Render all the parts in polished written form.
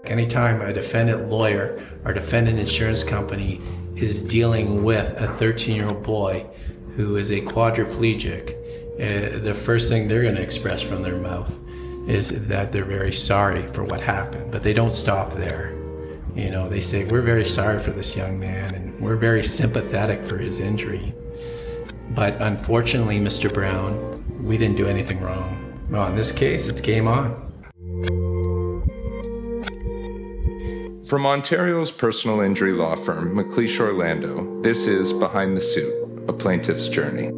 Anytime a defendant lawyer or defendant insurance company is dealing with a 13-year-old boy who is a quadriplegic, the first thing they're going to express from their mouth is that they're very sorry for what happened. But they don't stop there. You know, they say, we're very sorry for this young man and we're very sympathetic for his injury. But unfortunately, Mr. Brown, we didn't do anything wrong. Well, in this case, it's game on. From Ontario's personal injury law firm, McLeish Orlando, this is Behind the Suit, a plaintiff's journey.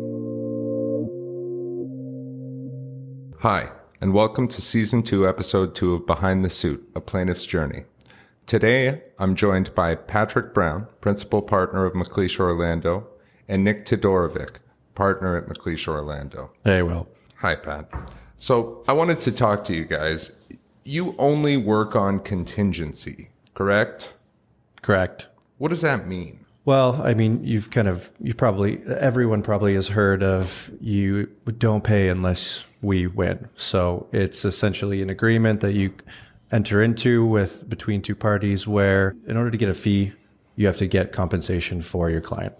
Hi, and welcome to Season 2, Episode 2 of Behind the Suit, a plaintiff's journey. Today, I'm joined by Patrick Brown, principal partner of McLeish Orlando, and Nick Todorovic, partner at McLeish Orlando. Hey, Will. Hi, Pat. So I wanted to talk to you guys. You only work on contingency, correct? Correct. What does that mean? Well, I mean, everyone probably has heard of you don't pay unless we win. So it's essentially an agreement that you enter into between two parties where in order to get a fee, you have to get compensation for your client.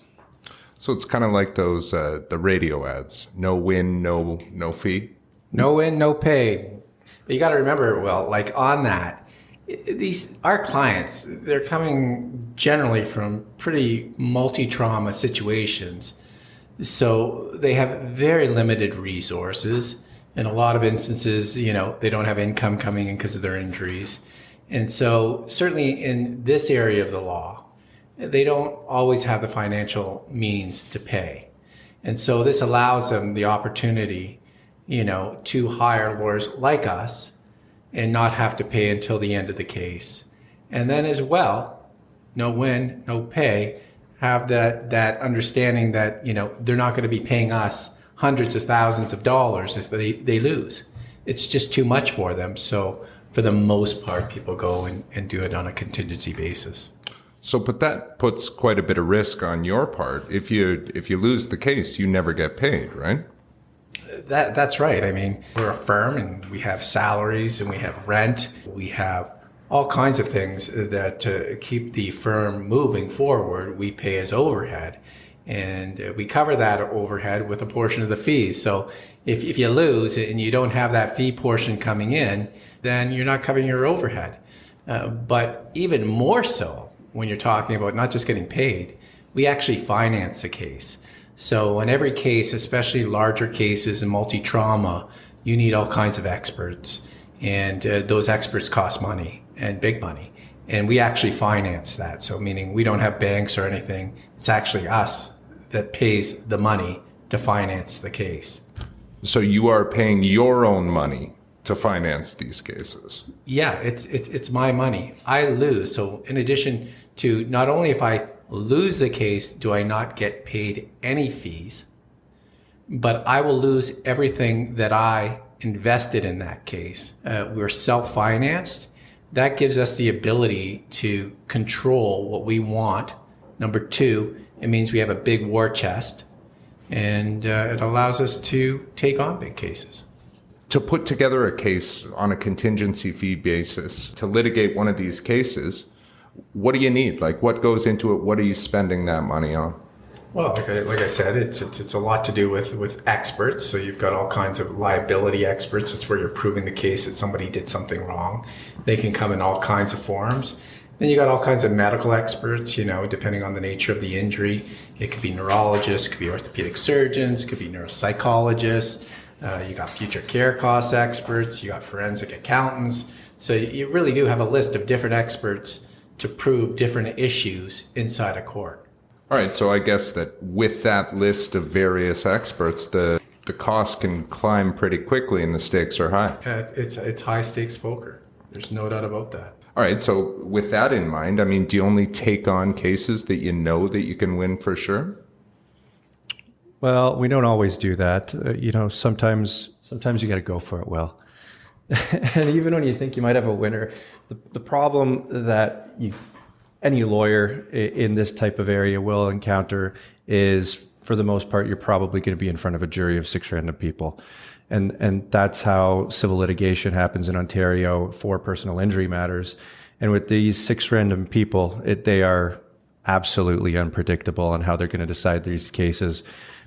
So it's kind of like those the radio ads. No win, no fee. No win, no pay. But you got to remember, well, like on that, our clients, they're coming generally from pretty multi-trauma situations. So they have very limited resources. In a lot of instances, you know, they don't have income coming in because of their injuries. And so certainly in this area of the law, they don't always have the financial means to pay. And so this allows them the opportunity, you know, to hire lawyers like us and not have to pay until the end of the case. And then as well, no win, no pay, have that understanding that, you know, they're not going to be paying us hundreds of thousands of dollars as they lose. It's just too much for them. So for the most part, people go and do it on a contingency basis. So, but that puts quite a bit of risk on your part. If you lose the case, you never get paid, right? That's right. I mean, we're a firm and we have salaries and we have rent. We have all kinds of things that keep the firm moving forward. We pay as overhead. And we cover that overhead with a portion of the fees. So if you lose and you don't have that fee portion coming in, then you're not covering your overhead. But even more so, when you're talking about not just getting paid, we actually finance the case. So in every case, especially larger cases and multi-trauma, you need all kinds of experts. And those experts cost money and big money. And we actually finance that. So meaning we don't have banks or anything. It's actually us that pays the money to finance the case. So you are paying your own money to finance these cases? Yeah, it's my money. I lose. So in addition to not only if I lose the case, do I not get paid any fees, but I will lose everything that I invested in that case. We're self-financed. That gives us the ability to control what we want. Number two, it means we have a big war chest, and it allows us to take on big cases. To put together a case on a contingency fee basis, to litigate one of these cases, what do you need? Like, what goes into it? What are you spending that money on? Well, like I said, it's a lot to do with experts. So you've got all kinds of liability experts. That's where you're proving the case that somebody did something wrong. They can come in all kinds of forms. Then you got all kinds of medical experts, you know, depending on the nature of the injury. It could be neurologists, it could be orthopedic surgeons, it could be neuropsychologists. You got future care cost experts, you got forensic accountants. So you really do have a list of different experts to prove different issues inside a court. All right, so I guess that with that list of various experts, the cost can climb pretty quickly and the stakes are high. It's high stakes poker. There's no doubt about that. All right, so with that in mind, I mean, do you only take on cases that you know that you can win for sure? Well, we don't always do that. You know, sometimes you got to go for it, Will. And even when you think you might have a winner, the problem that any lawyer in this type of area will encounter is, for the most part, you're probably going to be in front of a jury of 6 random people. And that's how civil litigation happens in Ontario for personal injury matters. And with these 6 random people, they are absolutely unpredictable on how they're going to decide these cases,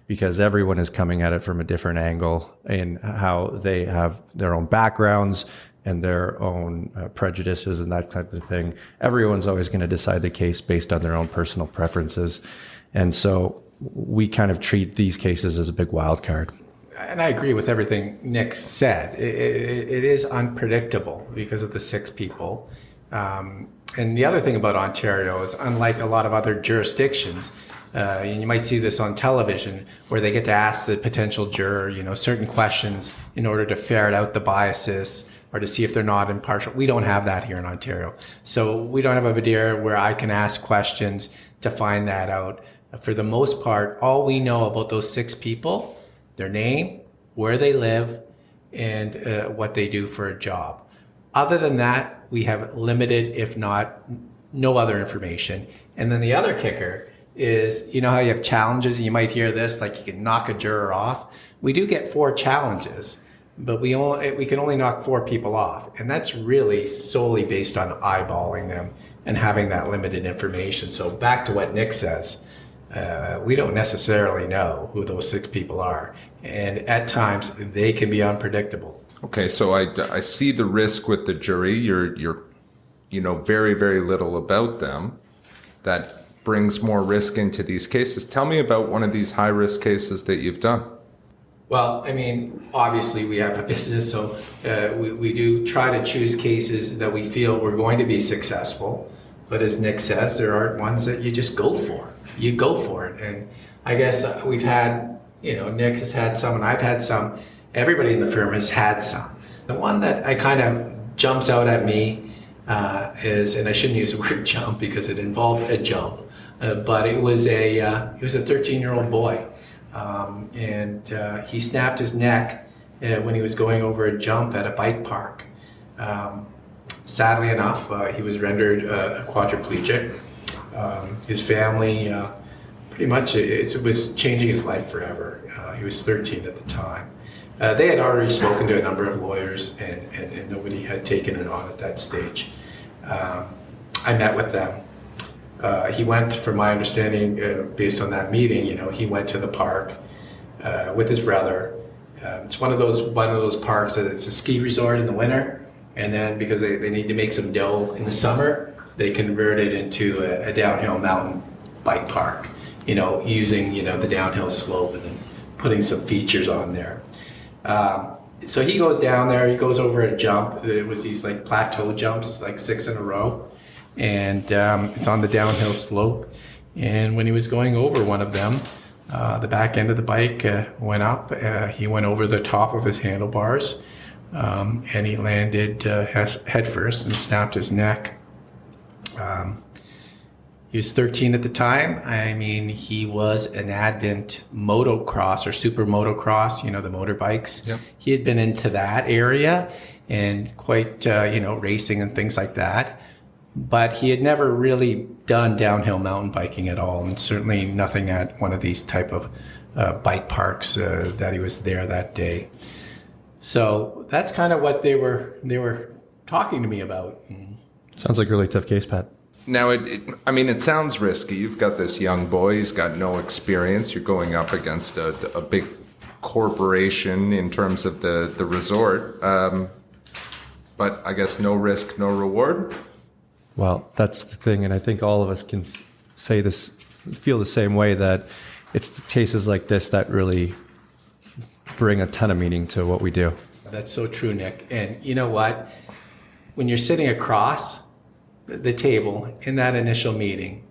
because everyone is coming at it from a different angle and how they have their own backgrounds and their own prejudices and that type of thing. Everyone's always going to decide the case based on their own personal preferences. And so we kind of treat these cases as a big wild card. And I agree with everything Nick said. It is unpredictable because of the 6 people. And the other thing about Ontario is, unlike a lot of other jurisdictions, and you might see this on television, where they get to ask the potential juror, certain questions in order to ferret out the biases or to see if they're not impartial. We don't have that here in Ontario. So we don't have a video where I can ask questions to find that out. For the most part, all we know about those 6 people, their name, where they live, and what they do for a job. Other than that, we have limited, if not no other information. And then the other kicker is, how you have challenges, and you might hear this, like you can knock a juror off. We do get 4 challenges, but we can only knock 4 people off. And that's really solely based on eyeballing them and having that limited information. So back to what Nick says, we don't necessarily know who those 6 people are. And at times they can be unpredictable. Okay, so I see the risk with the jury. You're very, very little about them. That brings more risk into these cases. Tell me about one of these high-risk cases that you've done. Well, obviously we have a business, so we do try to choose cases that we feel we're going to be successful. But as Nick says, there are ones that you just go for. You go for it. And I guess we've had, Nick has had some, and I've had some. Everybody in the firm has had some. The one that I kind of jumps out at me is, and I shouldn't use the word jump because it involved a jump, but it was a 13-year-old boy, and he snapped his neck when he was going over a jump at a bike park. Sadly enough, he was rendered a quadriplegic. His family, pretty much, it was changing his life forever. He was 13 at the time. They had already spoken to a number of lawyers, and nobody had taken it on at that stage. I met with them. He went, from my understanding, based on that meeting, he went to the park with his brother. It's one of those parks that it's a ski resort in the winter, and then because they need to make some dough in the summer, they convert it into a downhill mountain bike park, using, the downhill slope and then putting some features on there. So he goes down there, he goes over a jump. It was these like plateau jumps, like 6 in a row. And it's on the downhill slope. And when he was going over one of them, the back end of the bike went up. He went over the top of his handlebars, and he landed head first and snapped his neck. He was 13 at the time. He was an advent motocross or super motocross, the motorbikes. Yep. He had been into that area and quite, racing and things like that. But he had never really done downhill mountain biking at all, and certainly nothing at one of these type of bike parks that he was there that day. So that's kind of what they were talking to me about. Sounds like a really tough case, Pat. Now, it sounds risky. You've got this young boy. He's got no experience. You're going up against a big corporation in terms of the resort. But I guess no risk, no reward? Well, that's the thing. And I think all of us can say this, feel the same way, that it's the cases like this that really bring a ton of meaning to what we do. That's so true, Nick. And you know what? When you're sitting across the table in that initial meeting,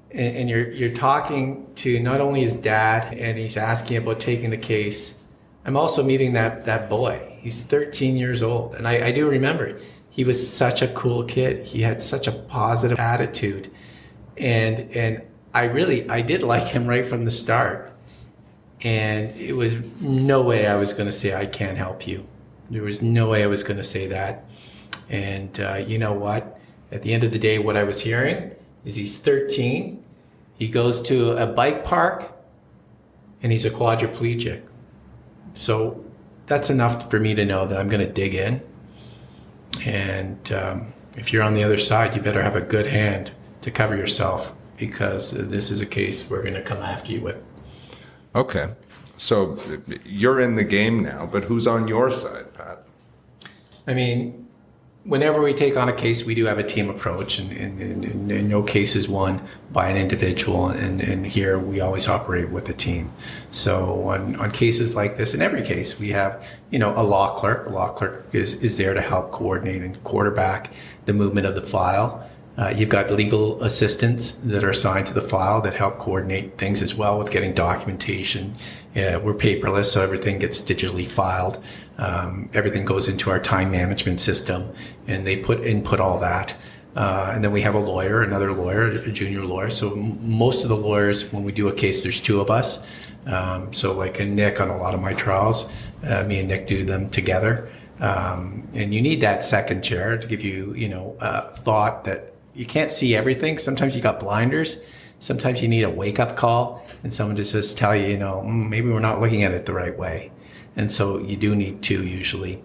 and you're talking to not only his dad, and he's asking about taking the case, I'm also meeting that boy. He's 13 years old, and I do remember it. He was such a cool kid. He had such a positive attitude, and I did like him right from the start. And it was no way I was going to say, I can't help you. There was no way I was going to say that. And you know what? At the end of the day, what I was hearing is he's 13. He goes to a bike park, and he's a quadriplegic. So that's enough for me to know that I'm going to dig in. And if you're on the other side, you better have a good hand to cover yourself, because this is a case we're going to come after you with. Okay. So you're in the game now, but who's on your side, Pat? I mean, whenever we take on a case, we do have a team approach, and no case is won by an individual, and here we always operate with a team. So on cases like this, in every case, we have, a law clerk. A law clerk is there to help coordinate and quarterback the movement of the file. You've got legal assistants that are assigned to the file that help coordinate things as well with getting documentation. We're paperless, so everything gets digitally filed. Everything goes into our time management system, and they input all that. And then we have another lawyer, a junior lawyer. So most of the lawyers, when we do a case, there's two of us. So like Nick on a lot of my trials, me and Nick do them together. And you need that second chair to give you, thought that you can't see everything. Sometimes you got blinders. Sometimes you need a wake-up call, and someone just says, tell you, maybe we're not looking at it the right way. And so you do need two usually.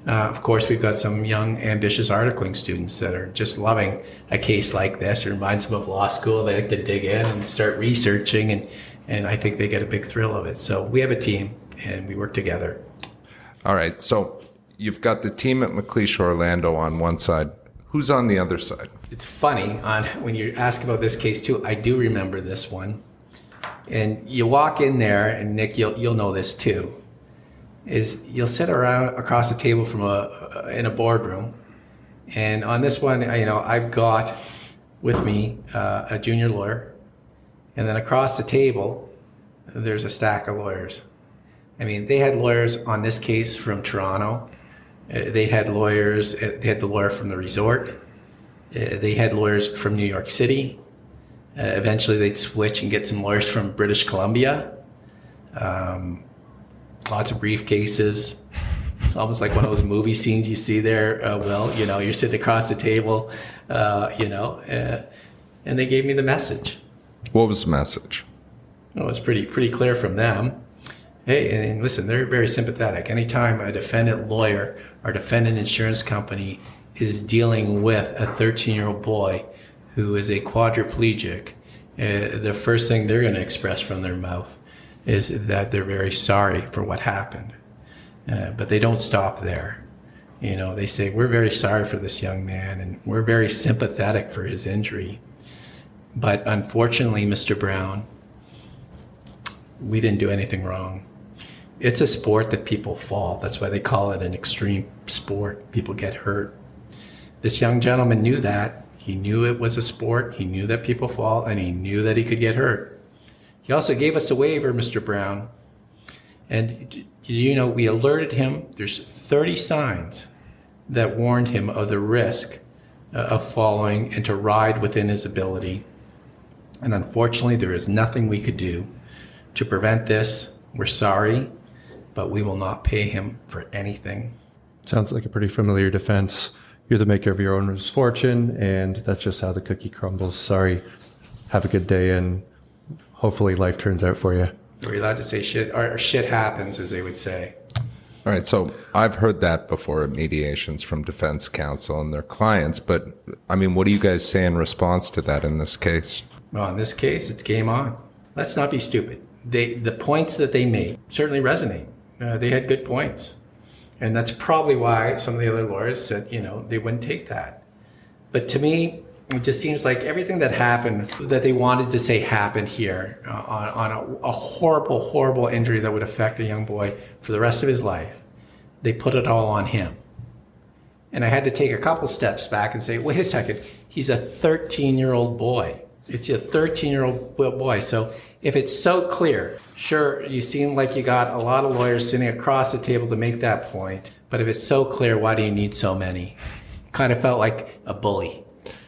Of course, we've got some young, ambitious articling students that are just loving a case like this. It reminds them of law school. They like to dig in and start researching, and I think they get a big thrill of it. So we have a team, and we work together. All right. So you've got the team at McLeish Orlando on one side. Who's on the other side? It's funny, when you ask about this case too, I do remember this one. And you walk in there, and Nick, you'll know this too, is you'll sit around across the table from in a boardroom. And on this one, I've got with me a junior lawyer. And then across the table, there's a stack of lawyers. I mean, they had lawyers on this case from Toronto. They had lawyers, they had the lawyer from the resort. They had lawyers from New York City. Eventually they'd switch and get some lawyers from British Columbia. Lots of briefcases. It's almost like one of those movie scenes you see there, Will, you're sitting across the table, and they gave me the message. What was the message? Well, it was pretty clear from them. Hey, and listen, they're very sympathetic. Anytime a defendant lawyer or defendant insurance company is dealing with a 13-year-old boy who is a quadriplegic, the first thing they're going to express from their mouth is that they're very sorry for what happened. But they don't stop there. They say, we're very sorry for this young man, and we're very sympathetic for his injury. But unfortunately, Mr. Brown, we didn't do anything wrong. It's a sport that people fall. That's why they call it an extreme sport. People get hurt. This young gentleman knew that. He knew it was a sport. He knew that people fall, and he knew that he could get hurt. He also gave us a waiver, Mr. Brown. And, we alerted him. There's 30 signs that warned him of the risk of falling and to ride within his ability. And unfortunately, there is nothing we could do to prevent this. We're sorry, but we will not pay him for anything. Sounds like a pretty familiar defense. You're the maker of your own misfortune, and that's just how the cookie crumbles. Sorry. Have a good day, and hopefully life turns out for you. Are we allowed to say shit? Or shit happens, as they would say. All right. So I've heard that before at mediations from defense counsel and their clients. But, what do you guys say in response to that in this case? Well, in this case, it's game on. Let's not be stupid. The points that they made certainly resonate. They had good points. And that's probably why some of the other lawyers said, they wouldn't take that. But to me, it just seems like everything that happened, that they wanted to say happened here on a horrible, horrible injury that would affect a young boy for the rest of his life, they put it all on him. And I had to take a couple steps back and say, wait a second, he's a 13-year-old boy. It's a 13-year-old boy. So if it's so clear, sure, you seem like you got a lot of lawyers sitting across the table to make that point. But if it's so clear, why do you need so many? Kind of felt like a bully.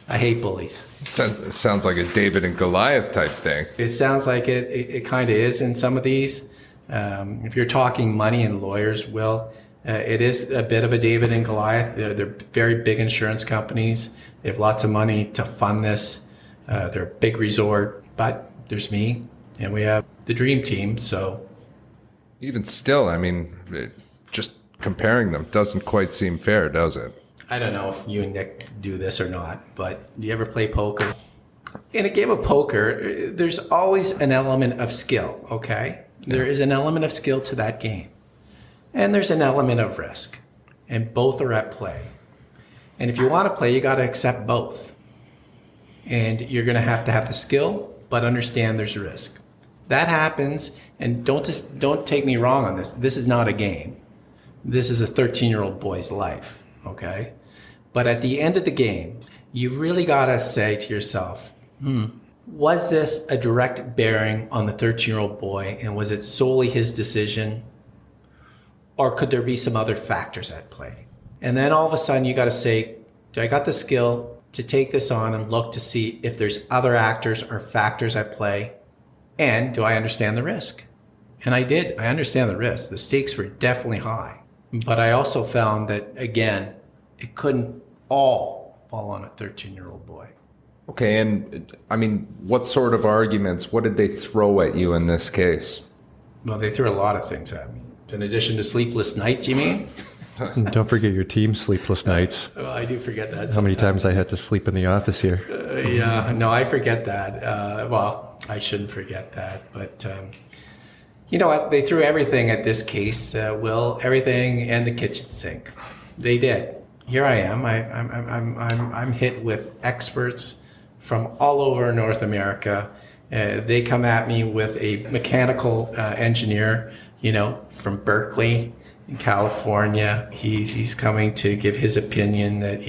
I hate bullies. Sounds like a David and Goliath type thing. It sounds like it kind of is in some of these. If you're talking money and lawyers, Will, it is a bit of a David and Goliath. They're very big insurance companies. They have lots of money to fund this. They're a big resort, but there's me, and we have the dream team, so. Even still, just comparing them doesn't quite seem fair, does it? I don't know if you and Nick do this or not, but do you ever play poker? In a game of poker, there's always an element of skill, okay? There is an element of skill to that game. And there's an element of risk. And both are at play. And if you want to play, you got to accept both. And you're going to have the skill, but understand there's risk. That happens, and don't take me wrong on this. This is not a game. This is a 13-year-old boy's life, okay? But at the end of the game, you really got to say to yourself, was this a direct bearing on the 13-year-old boy, and was it solely his decision? Or could there be some other factors at play? And then all of a sudden you got to say, do I got the skill to take this on and look to see if there's other actors or factors at play? And do I understand the risk? And I did. I understand the risk. The stakes were definitely high. But I also found that, again, it couldn't all fall on a 13-year-old boy. Okay, and I mean, what sort of arguments, what did they throw at you in this case? Well, they threw a lot of things at me. In addition to sleepless nights, you mean? Don't forget your team sleepless nights. Well, I do forget that sometimes. How many times I had to sleep in the office here? Yeah, no, I forget that. Well, I shouldn't forget that. But you know what? They threw everything at this case, Will, everything and the kitchen sink. They did. Here I am. I'm hit with experts from all over North America. They come at me with a mechanical engineer, from Berkeley in California. He's coming to give his opinion that,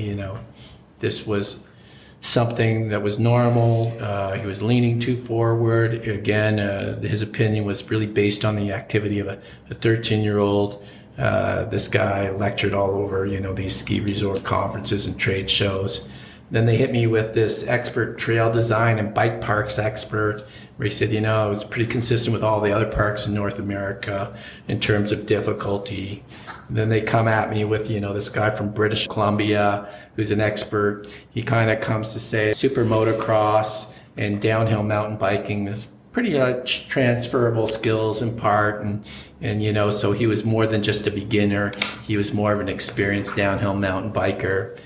this was something that was normal. He was leaning too forward. Again, his opinion was really based on the activity of a 13-year-old. This guy lectured all over, these ski resort conferences and trade shows. Then they hit me with this expert trail design and bike parks expert, where he said, it was pretty consistent with all the other parks in North America in terms of difficulty. And then they come at me with, this guy from British Columbia, who's an expert. He kind of comes to say super motocross and downhill mountain biking is pretty transferable skills in part. And so he was more than just a beginner. He was more of an experienced downhill mountain biker.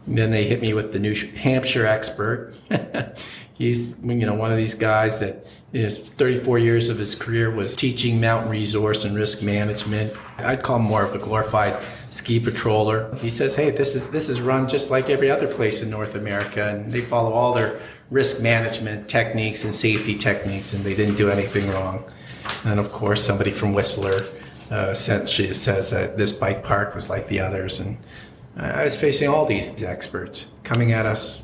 And then they hit me with the New Hampshire expert. He's, one of these guys that 34 years of his career was teaching mountain resource and risk management. I'd call him more of a glorified ski patroller. He says, hey, this is run just like every other place in North America, and they follow all their risk management techniques and safety techniques, and they didn't do anything wrong. And of course, somebody from Whistler says that this bike park was like the others, and I was facing all these experts coming at us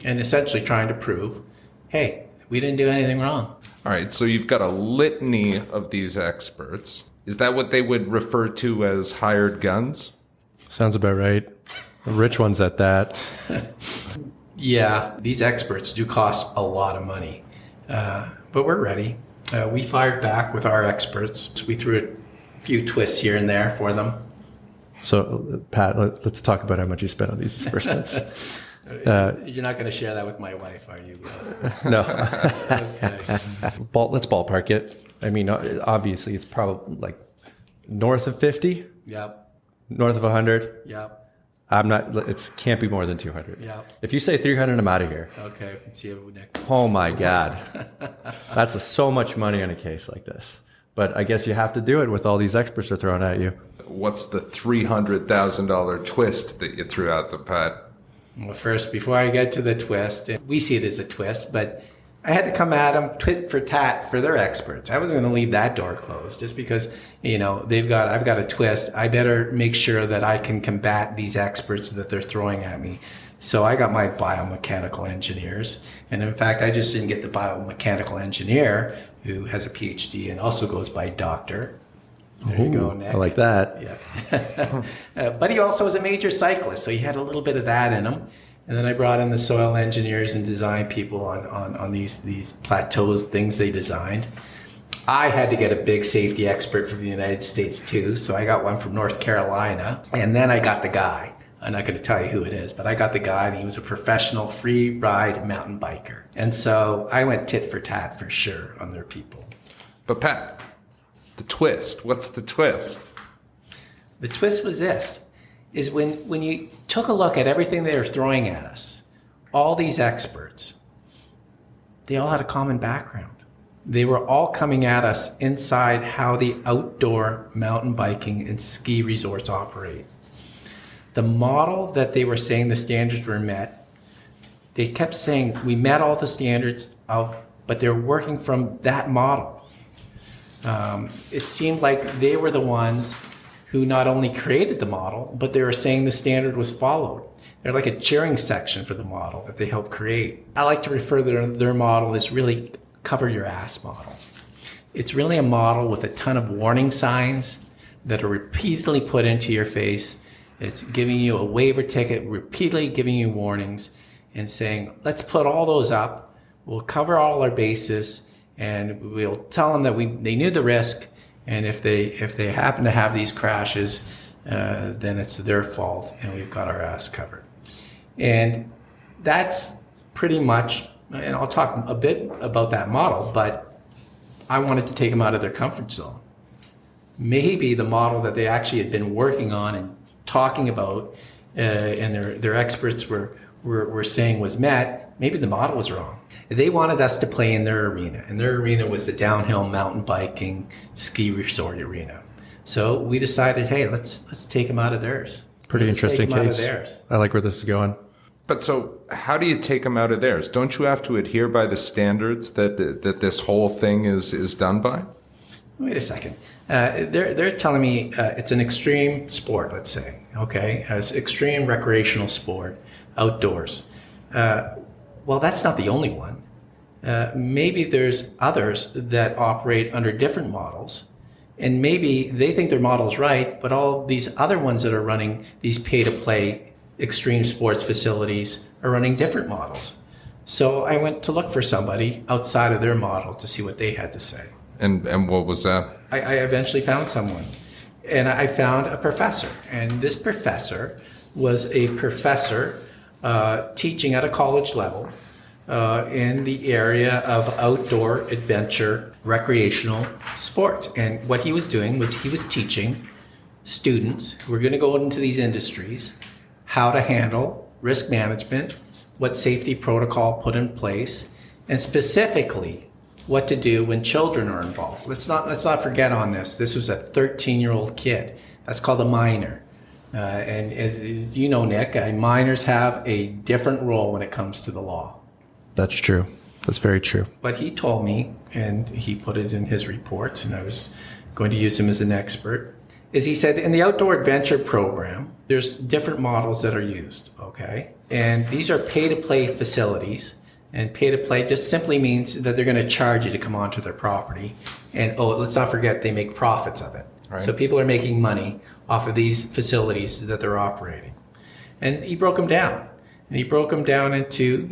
and essentially trying to prove, hey, we didn't do anything wrong. All right, so you've got a litany of these experts. Is that what they would refer to as hired guns? Sounds about right. The rich ones at that. Yeah, these experts do cost a lot of money, but we're ready. We fired back with our experts. We threw a few twists here and there for them. So, Pat, let's talk about how much you spent on these disbursements. You're not going to share that with my wife, are you? No. Okay. Let's ballpark it. I mean, obviously, it's probably like north of 50, Yep. north of 100. Yep. It can't be more than 200. Yep. If you say 300, I'm out of here. Okay. See you next. Oh my God. That's so much money on a case like this. But I guess you have to do it with all these experts are thrown at you. What's the $300,000 twist that you threw out the Pat? Well, first, before I get to the twist, we see it as a twist, but I had to come at them tit for tat for their experts. I wasn't going to leave that door closed just because, I've got a twist. I better make sure that I can combat these experts that they're throwing at me. So I got my biomechanical engineers. And in fact, I just didn't get the biomechanical engineer who has a PhD and also goes by doctor. There you go, Nick. I like that. Yeah. But he also was a major cyclist, so he had a little bit of that in him. And then I brought in the soil engineers and design people on these plateaus, things they designed. I had to get a big safety expert from the United States too, so I got one from North Carolina. And then I got the guy. I'm not going to tell you who it is, but I got the guy, and he was a professional free ride mountain biker. And so I went tit for tat for sure on their people. But Pat, the twist, what's the twist? The twist was this. is when you took a look at everything they were throwing at us, all these experts, they all had a common background. They were all coming at us inside how the outdoor mountain biking and ski resorts operate. The model that they were saying the standards were met, they kept saying we met all the standards but they're working from that model. It seemed like they were the ones who not only created the model, but they were saying the standard was followed. They're like a cheering section for the model that they helped create. I like to refer to their model as really cover your ass model. It's really a model with a ton of warning signs that are repeatedly put into your face. It's giving you a waiver ticket, repeatedly giving you warnings and saying, let's put all those up. We'll cover all our bases and we'll tell them that they knew the risk. And if they happen to have these crashes, then it's their fault and we've got our ass covered. And that's pretty much, and I'll talk a bit about that model, but I wanted to take them out of their comfort zone. Maybe the model that they actually had been working on and talking about and their experts were saying was met, maybe the model was wrong. They wanted us to play in their arena, and their arena was the downhill mountain biking ski resort arena. So we decided, hey, let's take them out of theirs. Pretty interesting Out of case. theirs. I like where this is going. But so how do you take them out of theirs? Don't you have to adhere by the standards that this whole thing is done by? Wait a second. They're telling me it's an extreme sport, let's say, okay? It's extreme recreational sport, outdoors. Well, that's not the only one. Maybe there's others that operate under different models, and maybe they think their model's right, but all these other ones that are running these pay-to-play extreme sports facilities are running different models. So I went to look for somebody outside of their model to see what they had to say. And what was that? I eventually found someone, and I found a professor. And this professor was a professor teaching at a college level in the area of outdoor adventure recreational sports. And what he was doing was he was teaching students who were going to go into these industries how to handle risk management, what safety protocol put in place, and specifically what to do when children are involved. Let's not forget on this. This was a 13-year-old kid. That's called a minor. And as you know, Nick, minors have a different role when it comes to the law. That's true. That's very true. But he told me, and he put it in his reports, and I was going to use him as an expert, is he said in the outdoor adventure program, there's different models that are used, okay? And these are pay-to-play facilities. And pay-to-play just simply means that they're going to charge you to come onto their property. And let's not forget, they make profits of it. Right. So people are making money off of these facilities that they're operating. And he broke them down. And he broke them down into,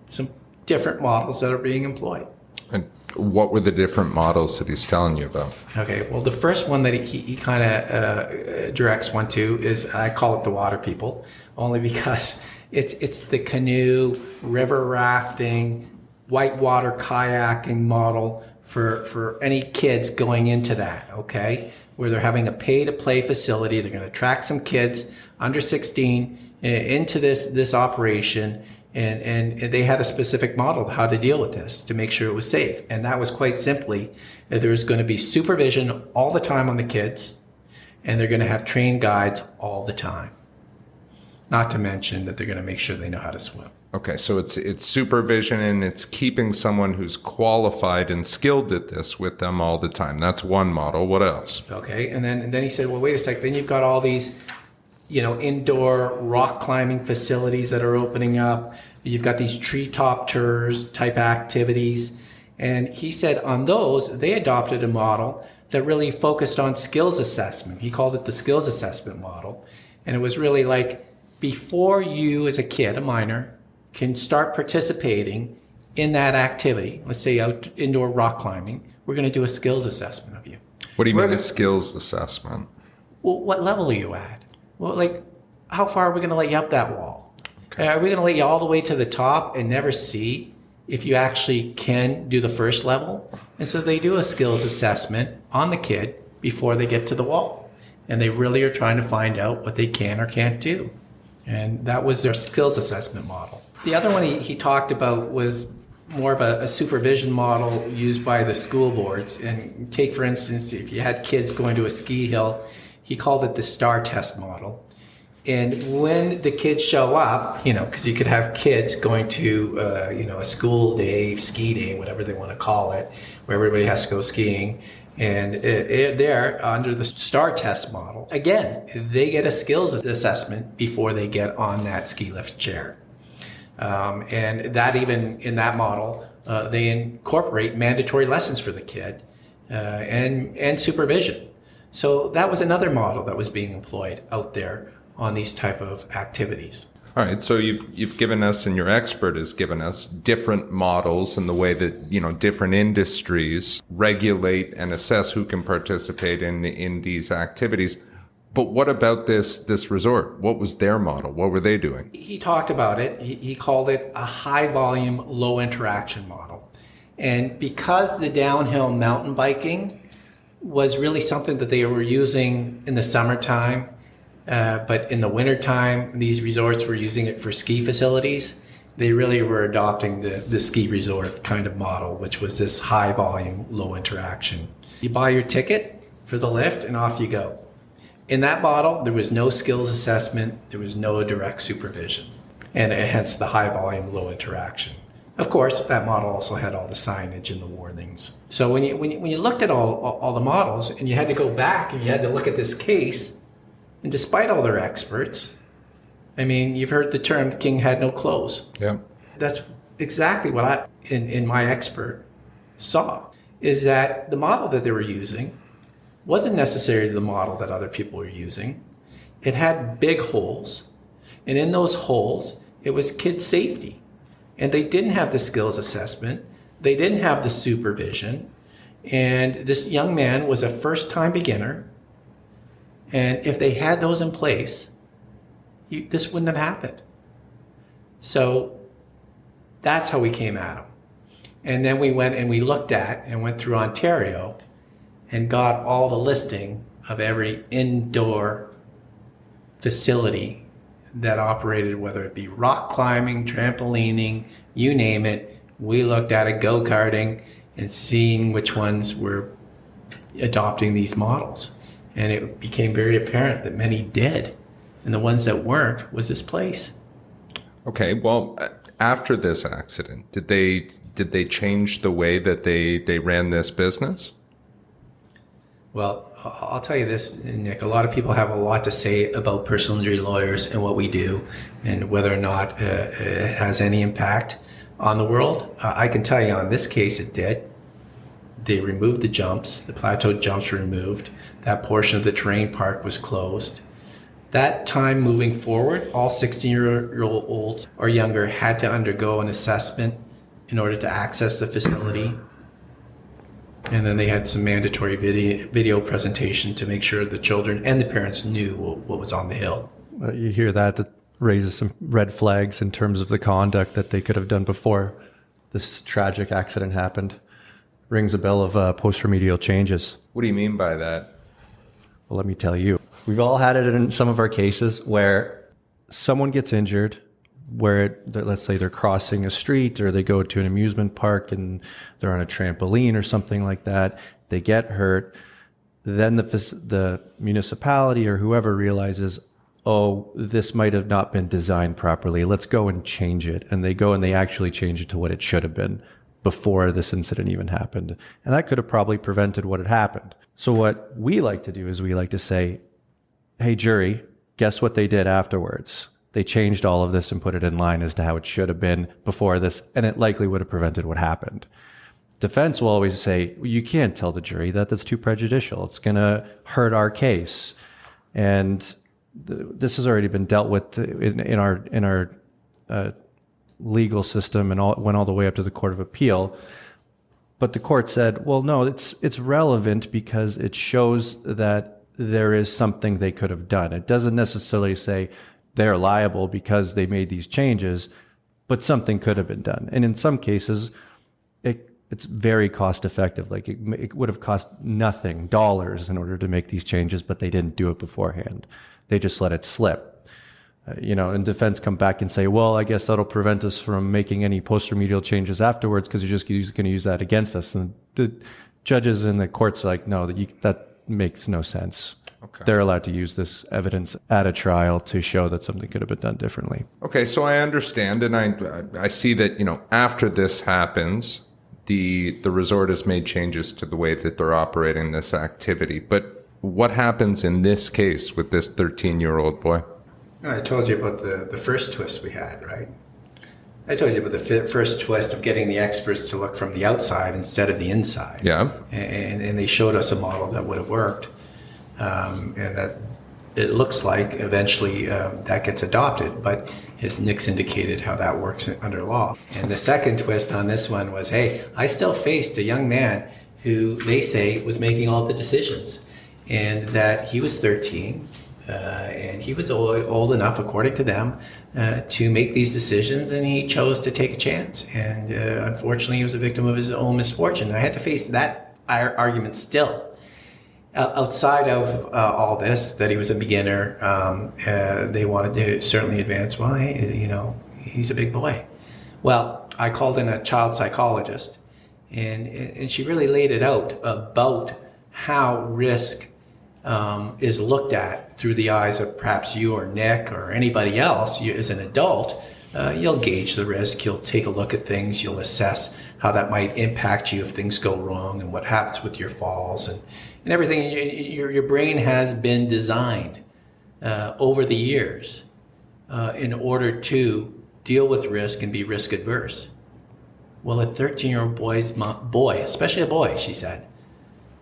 some different models that are being employed. And what were the different models that he's telling you about? Okay, well, the first one that he kind of directs one to is, I call it the water people, only because it's the canoe, river rafting, whitewater kayaking model for any kids going into that, okay? Where they're having a pay-to-play facility. They're going to attract some kids under 16 into this operation, and they had a specific model how to deal with this to make sure it was safe. And that was quite simply that there was going to be supervision all the time on the kids, and they're going to have trained guides all the time. Not to mention that they're going to make sure they know how to swim. Okay, so it's supervision and it's keeping someone who's qualified and skilled at this with them all the time. That's one model. What else? Okay, and then he said, well, wait a sec. Then you've got all these, indoor rock climbing facilities that are opening up. You've got these treetop tours type activities. And he said on those, they adopted a model that really focused on skills assessment. He called it the skills assessment model. And it was really like, before you as a kid, a minor, can start participating in that activity, let's say indoor rock climbing, we're going to do a skills assessment of you. What do you mean a skills assessment? Well, what level are you at? Well, like, how far are we going to let you up that wall? Okay. Are we going to let you all the way to the top and never see if you actually can do the first level? And so they do a skills assessment on the kid before they get to the wall. and they really are trying to find out what they can or can't do. And that was their skills assessment model. The other one he talked about was more of a supervision model used by the school boards. And take, for instance, if you had kids going to a ski hill, he called it the STAR test model. And when the kids show up, because you could have kids going to, a school day, ski day, whatever they want to call it, where everybody has to go skiing. And they're under the STAR test model. Again, they get a skills assessment before they get on that ski lift chair. And that even in that model, they incorporate mandatory lessons for the kid and supervision. So that was another model that was being employed out there on these type of activities. All right, so you've given us, and your expert has given us, different models and the way that different industries regulate and assess who can participate in these activities. But what about this resort? What was their model? What were they doing? He talked about it. He called it a high volume, low interaction model. And because the downhill mountain biking was really something that they were using in the summertime, but in the wintertime, these resorts were using it for ski facilities. They really were adopting the ski resort kind of model, which was this high volume, low interaction. You buy your ticket for the lift and off you go. In that model, there was no skills assessment, there was no direct supervision, and hence the high volume, low interaction. Of course, that model also had all the signage and the warnings. So when you looked at all the models and you had to go back and you had to look at this case, and despite all their experts, I mean, you've heard the term, the king had no clothes. Yeah. That's exactly what I, in my expert, saw, is that the model that they were using wasn't necessarily the model that other people were using. It had big holes, and in those holes, it was kid safety. And they didn't have the skills assessment, they didn't have the supervision, and this young man was a first-time beginner, and if they had those in place, this wouldn't have happened. So that's how we came at him. And then we went and we looked at and went through Ontario and got all the listing of every indoor facility that operated, whether it be rock climbing, trampolining, you name it. We looked at it, go-karting, and seeing which ones were adopting these models. And it became very apparent that many did. And the ones that weren't was this place. Okay, well, after this accident, did they change the way that they ran this business? Well, I'll tell you this, Nick, a lot of people have a lot to say about personal injury lawyers and what we do and whether or not it has any impact on the world. I can tell you on this case it did. They removed the jumps, the plateau jumps were removed. That portion of the terrain park was closed. That time moving forward, all 16-year-olds or younger had to undergo an assessment in order to access the facility. And then they had some mandatory video presentation to make sure the children and the parents knew what was on the hill. You hear that raises some red flags in terms of the conduct that they could have done before this tragic accident happened. Rings a bell of post-remedial changes. What do you mean by that? Well, let me tell you. We've all had it in some of our cases where someone gets injured, where let's say they're crossing a street or they go to an amusement park and they're on a trampoline or something like that. They get hurt. Then the municipality or whoever realizes, oh, this might have not been designed properly. Let's go and change it. And they go and they actually change it to what it should have been before this incident even happened. And that could have probably prevented what had happened. So what we like to do is we like to say, hey, jury, guess what they did afterwards? They changed all of this and put it in line as to how it should have been before this, and it likely would have prevented what happened. Defense will always say, well, you can't tell the jury that. That's too prejudicial. It's going to hurt our case. And this has already been dealt with in our legal system and went all the way up to the Court of Appeal. But the court said, well, no, it's relevant because it shows that there is something they could have done. It doesn't necessarily say they're liable because they made these changes, but something could have been done. And in some cases, It's very cost effective. Like it would have cost nothing, dollars, in order to make these changes, but they didn't do it beforehand. They just let it slip. And defense come back and say, well, I guess that'll prevent us from making any post-remedial changes afterwards because you're just going to use that against us. And the judges in the courts are like, no, that makes no sense. Okay. They're allowed to use this evidence at a trial to show that something could have been done differently. Okay, so I understand, and I see that, after this happens, the resort has made changes to the way that they're operating this activity. But what happens in this case with this 13-year-old boy? I told you about the first twist we had, right? I told you about the first twist of getting the experts to look from the outside instead of the inside. Yeah. And they showed us a model that would have worked. And that it looks like eventually that gets adopted. But as Nick's indicated how that works under law. And the second twist on this one was, hey, I still faced a young man who they say was making all the decisions. And that he was 13. And he was old enough, according to them, to make these decisions, and he chose to take a chance. And unfortunately, he was a victim of his own misfortune. And I had to face that argument still. Outside of all this, that he was a beginner, they wanted to certainly advance, well, hey, he's a big boy. Well, I called in a child psychologist, and she really laid it out about how risk is looked at through the eyes of perhaps you or Nick or anybody else. You, as an adult, you'll gauge the risk, you'll take a look at things, you'll assess how that might impact you if things go wrong and what happens with your falls and everything. Your brain has been designed over the years in order to deal with risk and be risk adverse. Well, a 13-year-old boy, especially a boy, she said,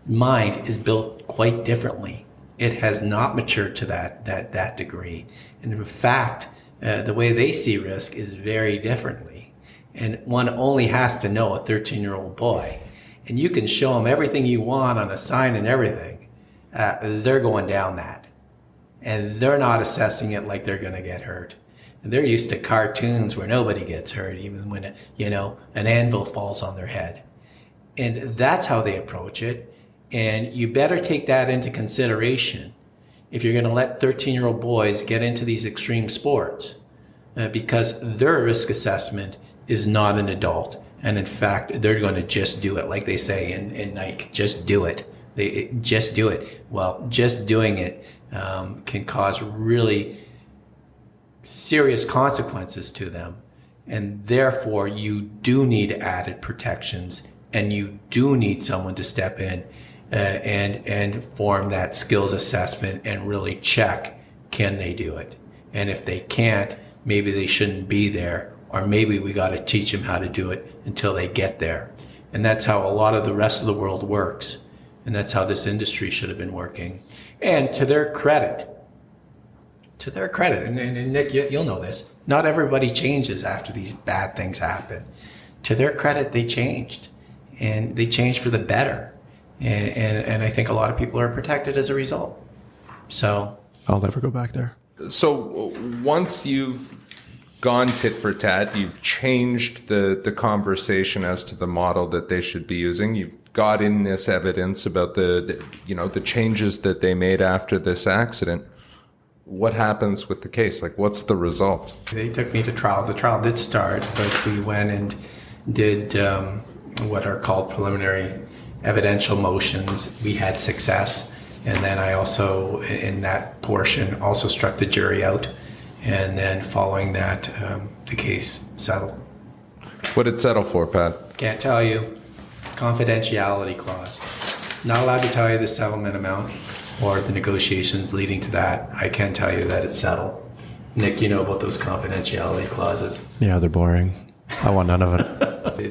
mind is built quite differently. It has not matured to that degree. And in fact, the way they see risk is very differently. And one only has to know a 13-year-old boy. And you can show them everything you want on a sign and everything. They're going down that. And they're not assessing it like they're going to get hurt. And they're used to cartoons where nobody gets hurt, even when, an anvil falls on their head. And that's how they approach it. And you better take that into consideration if you're going to let 13-year-old boys get into these extreme sports, because their risk assessment is not an adult. And in fact, they're going to just do it, like they say in Nike, just do it. Just do it. Well, just doing it can cause really serious consequences to them. And therefore, you do need added protections, and you do need someone to step in and form that skills assessment and really check, can they do it? And if they can't, maybe they shouldn't be there, or maybe we got to teach them how to do it until they get there. And that's how a lot of the rest of the world works. And that's how this industry should have been working. And to their credit, and Nick, you'll know this, not everybody changes after these bad things happen. To their credit, they changed. And they changed for the better. And I think a lot of people are protected as a result. So I'll never go back there. So once you've gone tit for tat, you've changed the conversation as to the model that they should be using. You've got in this evidence about the changes that they made after this accident. What happens with the case? Like, what's the result? They took me to trial. The trial did start, but we went and did what are called preliminary evidential motions. We had success. And then I also, in that portion, also struck the jury out. And then following that, the case settled. What did it settle for, Pat? Can't tell you. Confidentiality clause. Not allowed to tell you the settlement amount or the negotiations leading to that. I can tell you that it's settled. Nick, you know about those confidentiality clauses. Yeah, they're boring. I want none of it.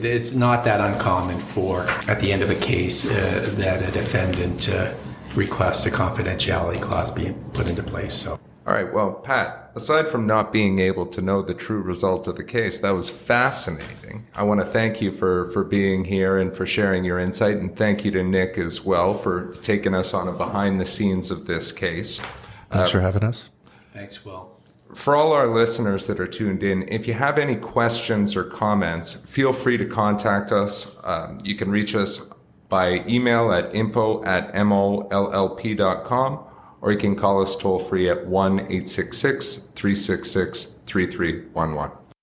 It's not that uncommon for, at the end of a case, that a defendant requests a confidentiality clause be put into place. So. All right, well, Pat, aside from not being able to know the true result of the case, that was fascinating. I want to thank you for being here and for sharing your insight, and thank you to Nick as well for taking us on a behind the scenes of this case. Thanks for having us. Thanks, Will. For all our listeners that are tuned in, if you have any questions or comments, feel free to contact us. You can reach us by email at info@mollp.com, or you can call us toll free at 1-866-366-3311.